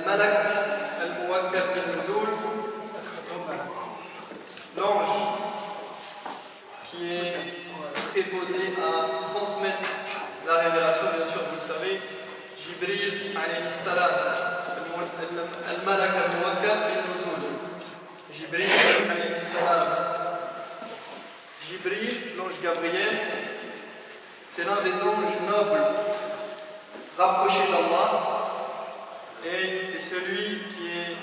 Al-Malak Al-Muwakkal bin-Nuzul, l'ange qui est préposé à transmettre la révélation, bien sûr, vous le savez, Jibril alayhi salam, Al-Malak Al-Muwakkal bin-Nuzul, Jibril alayhi salam. Jibril, l'ange Gabriel, c'est l'un des anges nobles rapprochés d'Allah et c'est celui qui est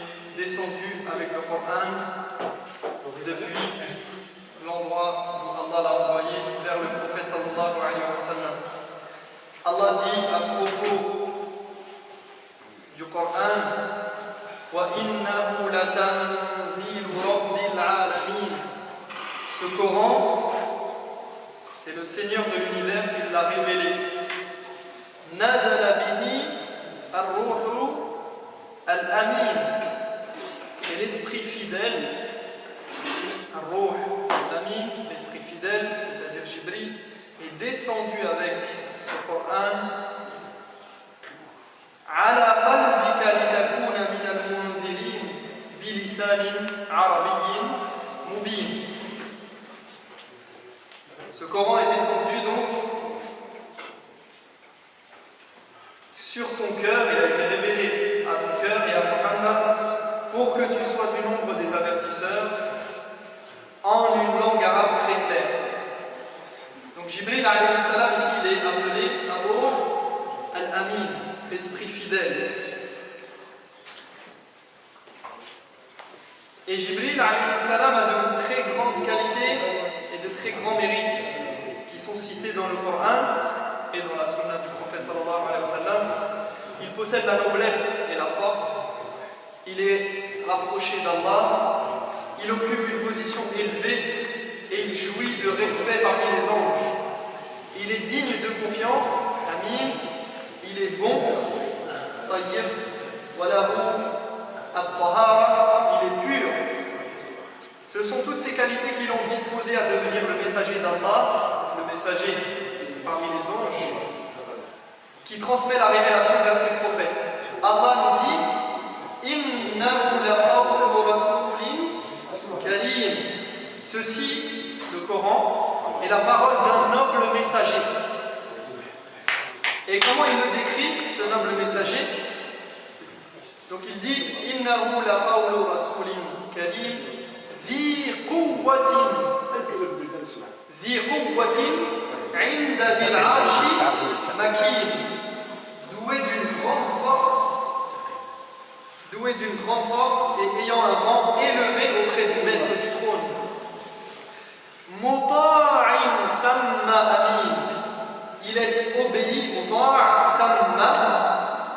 descendu avec le Coran depuis l'endroit où Allah l'a envoyé vers le prophète sallallahu alayhi wa sallam. Allah dit à propos du Coran: Wa innahu latanzilu rabbil alamin. Ce Coran, c'est le Seigneur de l'univers qui l'a révélé. Nazala bihi ar-ruhu al-amin. Et l'esprit fidèle, ar-ruh al-amin, l'esprit fidèle, c'est-à-dire Jibril, est descendu avec ce Coran ala qalbika litakuna min al-munzirin bilisanin arabiyyin mubin. Ce Coran est descendu donc sur ton cœur, il a été révélé à ton cœur et à Muhammad pour que tu sois du nombre des avertisseurs en une langue arabe très claire. Donc Jibril alayhi salam ici il est appelé Ar-Ruh al-Amin, l'esprit fidèle. Et Jibril alayhi salam a de très grandes qualités et de très grands mérites qui sont cités dans le Coran et dans la sunna du prophète sallallahu alayhi wa sallam. Il possède la noblesse et la force, il est rapproché d'Allah, il occupe une position élevée et il jouit de respect parmi les anges. Il est digne de confiance, amin, il est bon, tayyib, walahu, at-tahara, il est pur. Ce sont toutes ces qualités qui l'ont disposé à devenir le messager d'Allah, le messager parmi les anges, qui transmet la révélation vers ses prophètes. Allah nous dit: Innahu laqawlu rasulin karim. Ceci, le Coran, est la parole d'un noble messager. Et comment il le décrit, ce noble messager? Donc il dit: Innahu laqawlu rasulin karim ذي قوة عند ذي العرش مكين. Doué d'une grande force et ayant un rang élevé auprès du maître du trône. Muta'in thamma amin. Il est obéi, muta' thamma,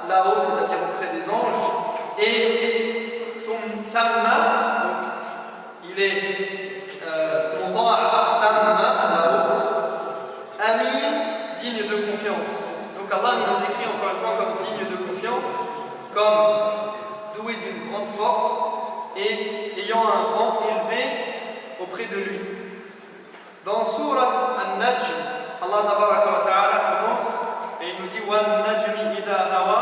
là-haut, c'est-à-dire auprès des anges, et thamma, donc il est muta' thamma, là-haut, amin, digne de confiance. Donc Allah nous le décrit encore une fois comme digne de confiance, comme doué d'une grande force et ayant un rang élevé auprès de lui. Dans Surat An-Najm, Allah tabaraka wa ta'ala commence et il nous dit: Wan najmi idha hawa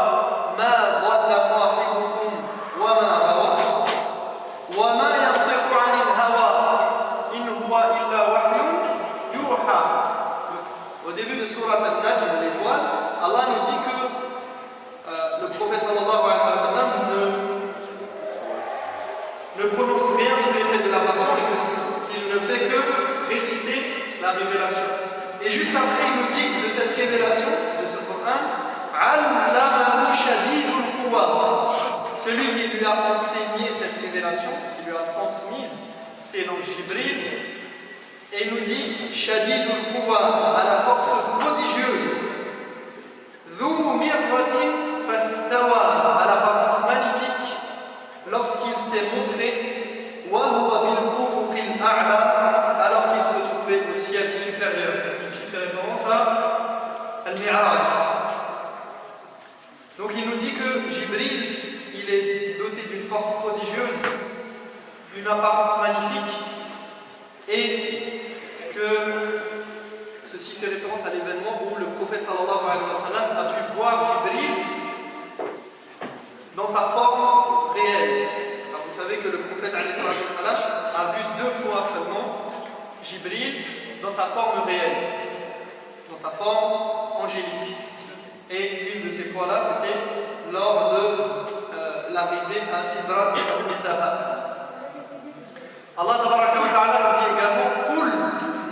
ma dhalla sahibukum wa ma hawa wa ma yantiqu 'anil hawa in huwa illa wahyun yuha. Au début de Surat An-Najm, l'étoile, Allah nous dit que le prophète sallallahu alayhi wa sallam ne prononce rien sous l'effet de la passion et qu'il ne fait que réciter la révélation. Et juste après, il nous dit de cette révélation, de ce Coran: Allamahu shadidul quwa. Celui qui lui a enseigné cette révélation, qui lui a transmise, c'est l'ange Jibril. Et il nous dit shadidul quwa, à la force prodigieuse. Dhu mirratin fastawa, à l'apparence magnifique, lorsqu'il s'est montré, wa huwa bil ufuqil a'la, alors qu'il se trouvait au ciel supérieur. Ceci fait référence à Al-Mi'raj. Donc il nous dit que Jibril, il est doté d'une force prodigieuse, d'une apparence magnifique, et que ceci fait référence à l'événement où le prophète sallallahu alayhi wa sallam a pu voir Jibril dans dans sa forme réelle. Alors vous savez que le prophète alayhi salatu wassalam a vu 2 fois seulement Jibril dans sa forme réelle, dans sa forme angélique. Et l'une de ces fois-là, c'était lors de l'arrivée à Sidrat al-Muntaha. Allah tabaraka wa ta'ala nous dit également Qul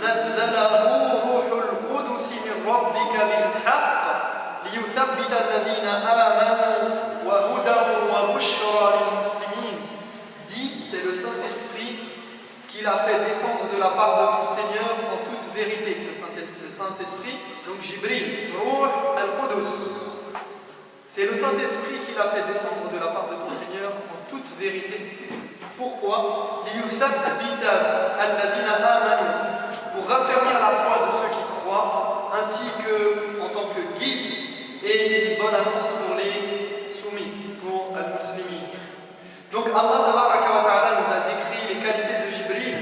nazzalahu ruhul qudus min rabbika bil haqq liyuthabbita alladhina amanu wa hudan wa bushra lil muslimin. Dit, c'est le Saint-Esprit qu'il a fait descendre de la part de ton Seigneur en toute vérité. Le Saint-Esprit, donc Jibril, Ruh al-Qudus. C'est le Saint-Esprit qui l'a fait descendre de la part de ton Seigneur en toute vérité. Pourquoi? Pour raffermir la foi de ceux qui croient, ainsi que en tant que guide et une bonne annonce pour les soumis, pour al-Muslimin. Donc Allah tabaraka wa ta'ala nous a décrit les qualités de Jibril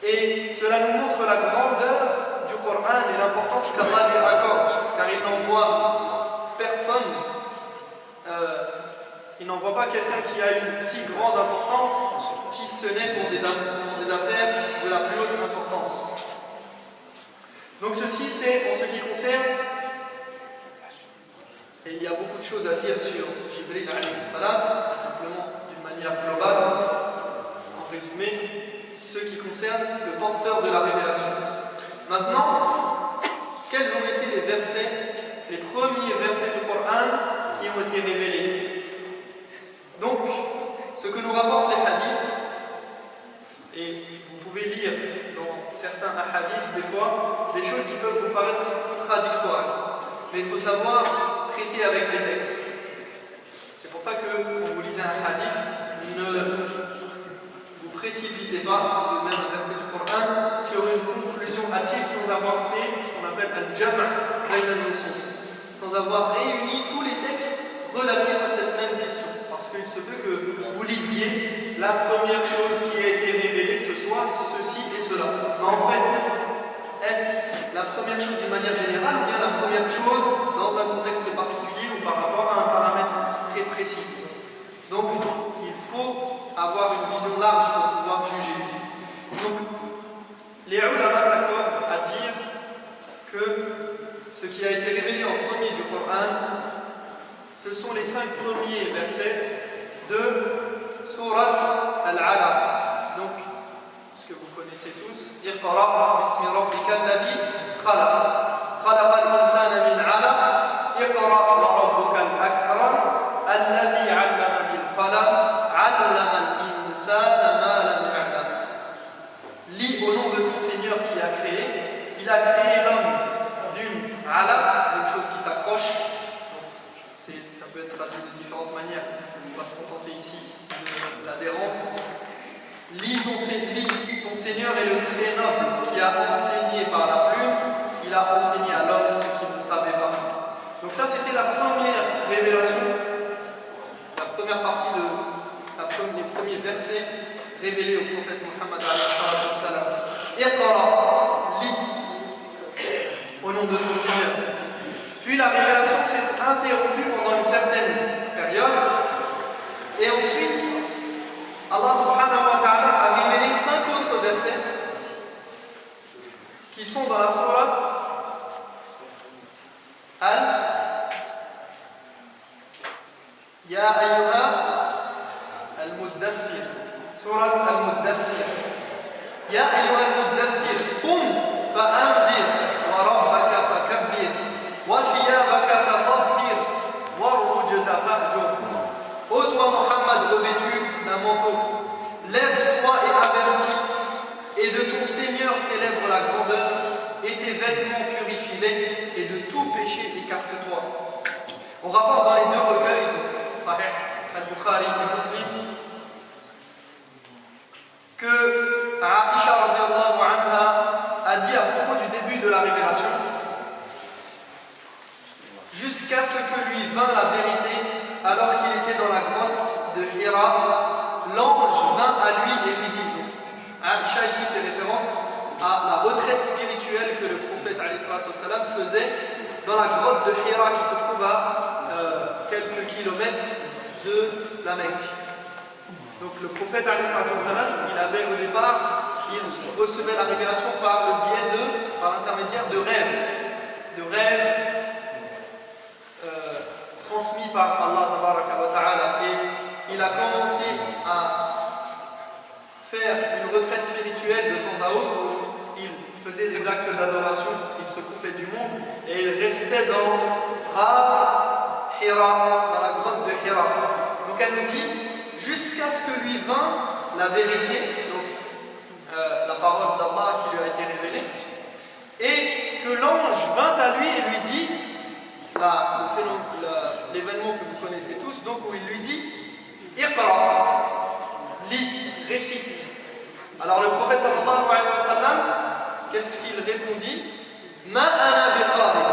et cela nous montre la grandeur du Coran et l'importance qu'Allah lui accorde, car il n'envoie personne. Il n'envoie pas quelqu'un qui a une si grande importance, si ce n'est pour des affaires de la plus haute importance. Donc ceci, c'est en ce qui concerne, et il y a beaucoup de choses à dire sur Jibril alayhi salam, simplement d'une manière globale, en résumé, ce qui concerne le porteur de la révélation. Maintenant, quels ont été les versets, les premiers versets du Coran qui ont été révélés? Donc, ce que nous rapportent les hadiths, et vous pouvez lire dans certains hadiths des fois des choses qui peuvent vous paraître contradictoires, mais il faut savoir traiter avec les textes. C'est pour ça que quand vous lisez un hadith, ne vous précipitez pas, vous avez même un verset du Coran, sur une conclusion hâtive sans avoir fait ce qu'on appelle al-jam' bayna al-nusus, sans avoir réuni tous les textes relatifs à cette même question. Parce qu'il se peut que vous lisiez la première chose qui a été révélée, ce soit ceci et cela. Mais en fait, est-ce la première chose d'une manière générale ou bien la première chose dans un contexte particulier ou par rapport à un paramètre très précis? Donc, il faut avoir une vision large pour pouvoir juger. Donc, les ulama s'accordent à dire que ce qui a été révélé en premier du Coran, ce sont les 5 premiers versets de Surat Al-Alaq. Donc, ce que vous connaissez tous, Iqra bismi rabbika alladhi khalaq. Khalaqa al-insana min 'alaq. Iqra wa rabbuka al-akram alladhi 'allama bil qalam 'allama al-insana ma lam ya'lam. Lis au nom de ton Seigneur qui a créé. Il a créé l'homme d'une 'alaq, d'une chose qui s'accroche. Ça peut être traduit de différentes manières. On va se contenter ici de l'adhérence. Lis ton Seigneur est le très noble qui a enseigné par la plume. Il a enseigné à l'homme ce qu'il ne savait pas. Donc ça, c'était la première révélation, la première partie les premiers versets révélés au prophète Muhammad alayhi salam. Iqra, lis au nom de ton Seigneur. Puis la révélation s'est interrompue pendant une certaine période. Et ensuite, Allah subhanahu wa ta'ala a révélé 5 autres versets qui sont dans la sourate Ya ayyuha al-muddathir. Sourate al-muddathir. Ya ayyuha al-muddathir. Qum fa'anzir wa rabbaka fakabbir. Ô toi Mohammed revêtu d'un manteau, lève-toi et avertis, et de ton Seigneur célèbre la grandeur, et tes vêtements purifie-les, et de tout péché écarte-toi. On rapporte dans les 2 recueils, donc Sahih al-Bukhari et Muslim, que Aisha radiallahu anha a dit à propos du début de la révélation, jusqu'à ce que lui vint la vérité, alors qu'il était dans la grotte de Hira, l'ange vint à lui et lui dit. Donc, Aisha ici fait référence à la retraite spirituelle que le prophète alayhi salatu wassalam faisait dans la grotte de Hira qui se trouve à quelques kilomètres de la Mecque. Donc le prophète il avait au départ, il recevait la révélation par l'intermédiaire de rêves transmis par Allah tabaraka wa ta'ala. Et il a commencé à faire une retraite spirituelle de temps à autre où il faisait des actes d'adoration, il se coupait du monde et il restait dans Hira, dans la grotte de Hira. Donc elle nous dit, jusqu'à ce que lui vint la vérité, donc la parole d'Allah qui lui a été révélée, et que l'ange vint à lui et lui dit, l'événement que vous connaissez tous, donc où il lui dit, Iqra, lis, récite. Alors le prophète sallallahu alayhi wa sallam, qu'est-ce qu'il répondit? Ma ana biqari.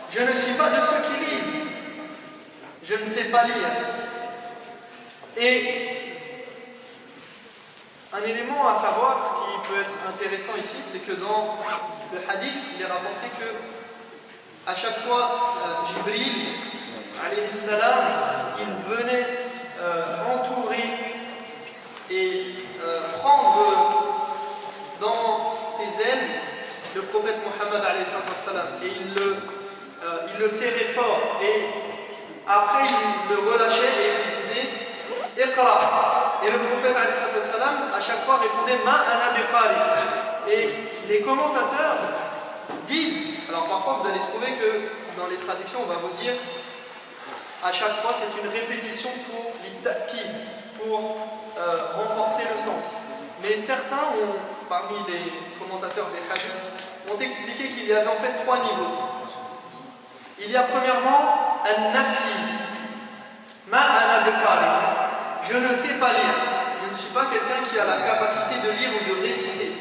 Je ne suis pas de ceux qui lisent. Je ne sais pas lire. Et un élément à savoir qui peut être intéressant ici, c'est que dans le hadith, il est rapporté que à chaque fois, Jibril, alayhi salam, il venait entourer et prendre dans ses ailes le prophète Mohammed alayhi salam, et il le serrait fort, et après il le relâchait et il lui disait Iqra. Et le prophète alayhi salam à chaque fois répondait Ma ana biqari. Et les commentateurs disent, alors parfois vous allez trouver que dans les traductions on va vous dire à chaque fois c'est une répétition pour l'itaqid, pour renforcer le sens. Mais certains parmi les commentateurs des hadiths ont expliqué qu'il y avait en fait trois niveaux. Il y a premièrement an-nafi, ma ana biqari. Je ne sais pas lire. Je ne suis pas quelqu'un qui a la capacité de lire ou de réciter.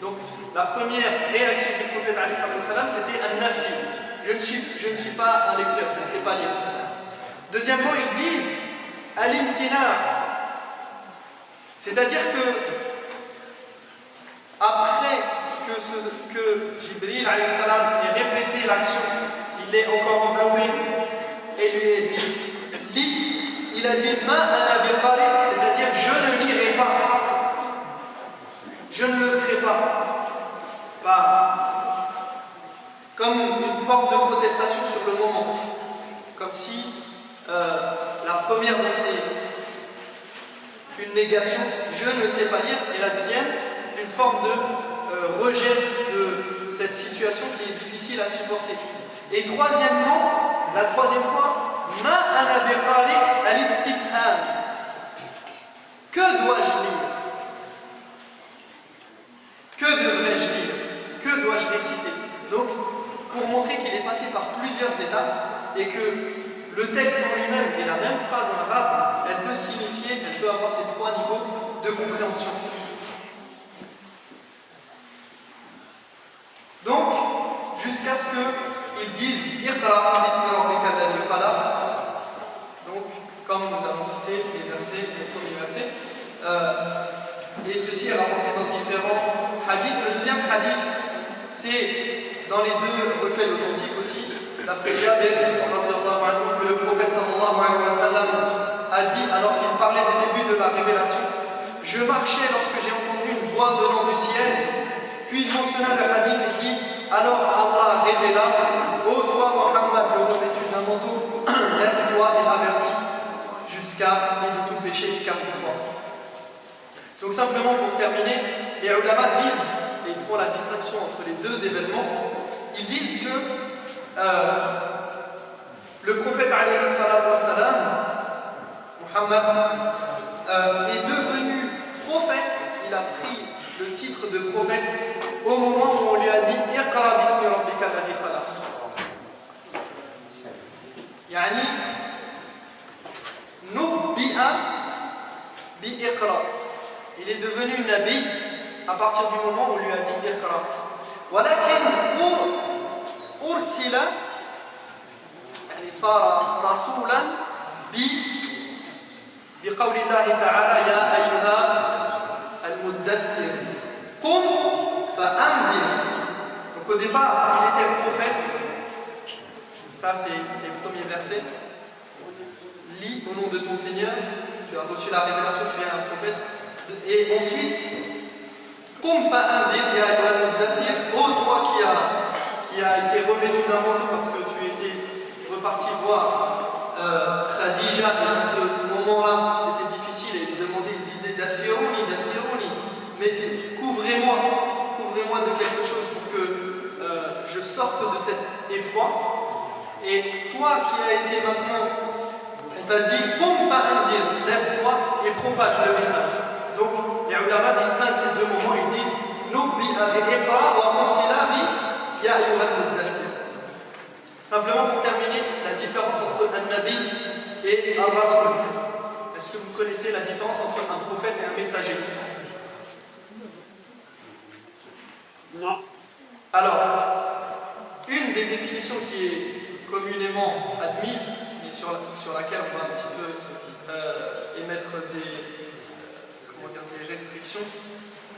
Donc la première réaction du prophète alayhi salam, c'était an-nafi. Je ne suis pas un lecteur, je ne sais pas lire. Deuxièmement, ils disent al-imtina. C'est-à-dire que après que Jibril alayhi salam ait répété l'action, il l'ait encore enveloppé et lui ait dit lis, il a dit ma ana biqari, c'est-à-dire je ne lirai pas, je ne le ferai pas, comme une forme de protestation sur le moment, comme si la première c'est une négation, je ne sais pas lire, et la deuxième une forme de rejet de cette situation qui est difficile à supporter. Et troisièmement, la troisième fois, ma ana biqari al-istifham. Que dois-je lire? Que devrais-je lire? Que dois-je réciter? Donc, pour montrer qu'il est passé par plusieurs étapes et que le texte en lui-même et la même phrase en arabe, elle peut avoir ces trois niveaux de compréhension. Donc, jusqu'à ce qu'ils disent Iqra bismi rabbika alladhi khalaq. Donc, comme nous avons cité les premiers versets, et ceci est rapporté dans différents hadiths. Le deuxième hadith, c'est dans les deux recueils authentiques aussi, d'après Jabir, que le prophète sallallahu alayhi wa sallam a dit, alors qu'il parlait des débuts de la révélation, je marchais lorsque j'ai entendu une voix venant du ciel. Puis il mentionna le hadith et dit, alors Allah révéla, ô toi Mohammed, le revêtu d'un manteau, lève-toi et avertis, jusqu'à et de tout péché, écarte-toi. Donc simplement pour terminer, les ulama disent, et ils font la distinction entre les deux événements, ils disent que le prophète alayhi salatu wassalam, Mohammed, est devenu prophète, il a pris le titre de prophète au moment où on lui a dit Iqra bismi rabbika alladhi khalaq. Yani nubbi'a bi Iqra. Il est devenu nabi à partir du moment où on lui a dit Iqra. Walakin ursila, yani sara rasulan بقول الله تعالى يا أيها المدثر قم فأنذر. Donc au départ il était prophète, ça c'est les premiers versets, lis au nom de ton Seigneur, tu as reçu la révélation, tu es un prophète. Et ensuite, Qum fa'anzir ya ayyuhal muddaththir, ô toi qui a été revêtu d'un manteau parce que tu étais reparti voir Khadija, et dans ce moment-là, c'était difficile, et il demandait, il disait Dathiruni, mais couvrez-moi de quelque chose pour que je sorte de cet effroi. Et toi qui as été maintenant, on t'a dit Qum fa'anzir, lève-toi et propage le message. Donc les ulama distinguent ces deux moments, ils disent Nubbi'a bi iqra wa ursila bi ya ayyuhal muddaththir. Simplement pour terminer, la différence entre un nabi et un rasoul. Est-ce que vous connaissez la différence entre un prophète et un messager? Non. Alors, une des définitions qui est communément admise, mais sur laquelle on va un petit peu émettre des restrictions,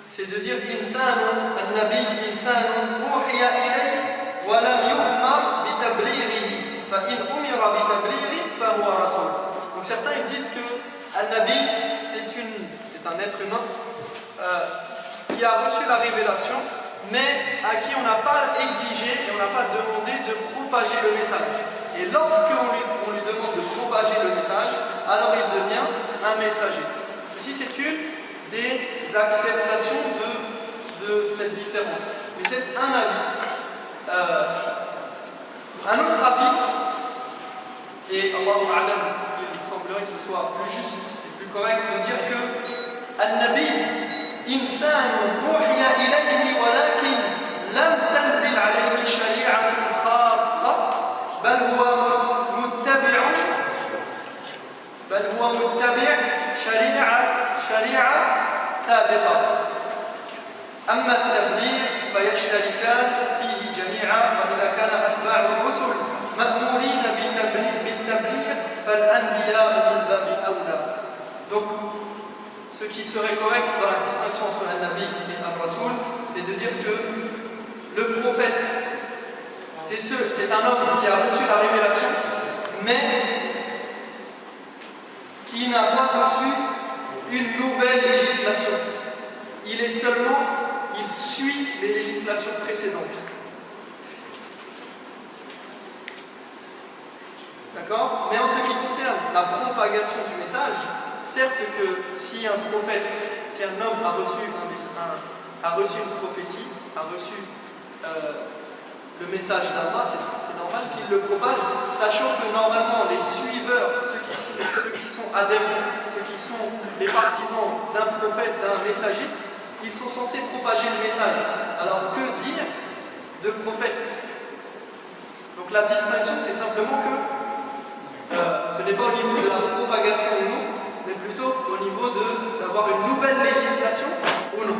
c'est de dire Insanun, an-nabi, insanun, uhiya ilayhi, wa lam yu'mar bi tablighihi, fa in umira bi tablighihi, fa huwa rasul. Donc certains ils disent que an-nabi, c'est un être humain qui a reçu la révélation, mais à qui on n'a pas exigé et on n'a pas demandé de propager le message. Et lorsqu'on lui demande de propager le message, alors il devient un messager. Ici, c'est une des acceptations de cette différence. Mais c'est un avis. Un autre avis, et Allahu a'lam, il semblerait que ce soit plus juste et plus correct de dire que An-Nabi إنسان أوحي إليه ولكن لم تنزل عليه شريعة خاصة بل هو متبع شريعة سابقة. أما التبليغ فيشتركان فيه جميعا، وإذا كان أتباع الرسل مأمورين بالتبليغ فالأنبياء من باب أولى. Donc, ce qui serait correct dans la distinction entre un nabi et un rasoul, c'est de dire que le prophète, c'est un homme qui a reçu la révélation, mais qui n'a pas reçu une nouvelle législation. Il suit les législations précédentes. D'accord? Mais en ce qui concerne la propagation du message, certes que si un prophète, si un homme a reçu une prophétie, a reçu le message d'Allah, c'est normal qu'il le propage, sachant que normalement les suiveurs, ceux qui sont adeptes, ceux qui sont les partisans d'un prophète, d'un messager, ils sont censés propager le message. Alors que dire de prophète? Donc la distinction, c'est simplement que ce n'est pas au niveau de la propagation ou non, mais plutôt au niveau d'avoir une nouvelle législation ou non.